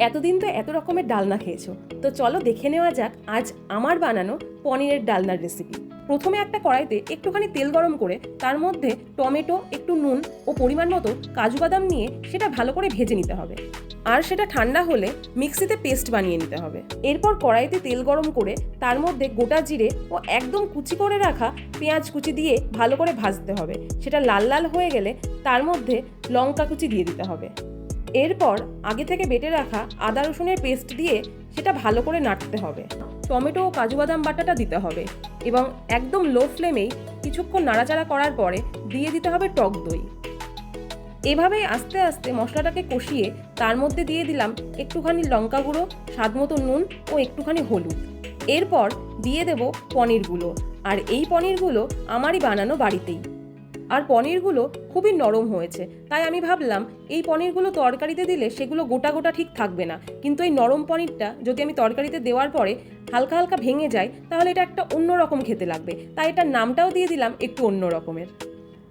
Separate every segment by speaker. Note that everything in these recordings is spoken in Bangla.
Speaker 1: এতদিন তো এত রকমের ডালনা খেয়েছো, তো চলো দেখে নেওয়া যাক আজ আমার বানানো পনিরের ডালনার রেসিপি। প্রথমে একটা কড়াইতে একটুখানি তেল গরম করে তার মধ্যে টমেটো, একটু নুন ও পরিমাণ মতো কাজু বাদাম নিয়ে সেটা ভালো করে ভেজে নিতে হবে। আর সেটা ঠান্ডা হলে মিক্সিতে পেস্ট বানিয়ে নিতে হবে। এরপর কড়াইতে তেল গরম করে তার মধ্যে গোটা জিরে ও একদম কুচি করে রাখা পেঁয়াজ কুচি দিয়ে ভালো করে ভাজতে হবে। সেটা লাল লাল হয়ে গেলে তার মধ্যে লঙ্কা কুচি দিয়ে দিতে হবে। এরপর আগে থেকে বেটে রাখা আদা রসুনের পেস্ট দিয়ে সেটা ভালো করে নাড়তে হবে। টমেটো ও কাজু বাদাম বাটাটা দিতে হবে এবং একদম লো ফ্লেমেই কিছুক্ষণ নাড়াচাড়া করার পরে দিয়ে দিতে হবে টক দই। এভাবেই আস্তে আস্তে মশলাটাকে কষিয়ে তার মধ্যে দিয়ে দিলাম একটুখানি লঙ্কা গুঁড়ো, স্বাদ মতো নুন ও একটুখানি হলুদ। এরপর দিয়ে দেব পনিরগুলো, আর এই পনিরগুলো আমারই বানানো বাড়িতেই। আর পনিরগুলো খুবই নরম হয়েছে, তাই আমি ভাবলাম এই পনিরগুলো তরকারিতে দিলে সেগুলো গোটা গোটা ঠিক থাকবে না, কিন্তু এই নরম পনিরটা যদি আমি তরকারিতে দেওয়ার পরে হালকা হালকা ভেঙে যায় তাহলে এটা একটা অন্যরকম খেতে লাগবে, তাই এটার নামটাও দিয়ে দিলাম একটু অন্য রকমের।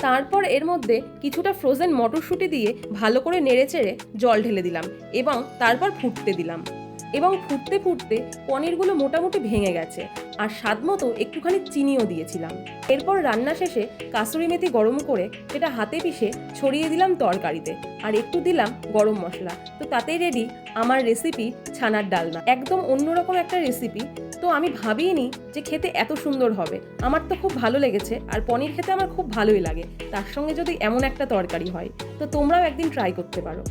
Speaker 1: তারপর এর মধ্যে কিছুটা ফ্রোজেন মটরশুঁটি দিয়ে ভালো করে নেড়েচেড়ে জল ঢেলে দিলাম এবং তারপর ফুটতে দিলাম। এবং ফুটতে ফুটতে পনিরগুলো মোটামুটি ভেঙে গেছে, আর স্বাদ মতো একটুখানি চিনিও দিয়েছিলাম। এরপর রান্না শেষে কাসুরি মেথি গরম করে সেটা হাতে পিষে ছড়িয়ে দিলাম তরকারিতে, আর একটু দিলাম গরম মশলা। তো তাতেই রেডি আমার রেসিপি ছানার ডালনা। একদম অন্যরকম একটা রেসিপি, তো আমি ভাবিনি যে খেতে এত সুন্দর হবে। আমার তো খুব ভালো লেগেছে, আর পনির খেতে আমার খুব ভালোই লাগে, তার সঙ্গে যদি এমন একটা তরকারি হয়, তো তোমরাও একদিন ট্রাই করতে পারো।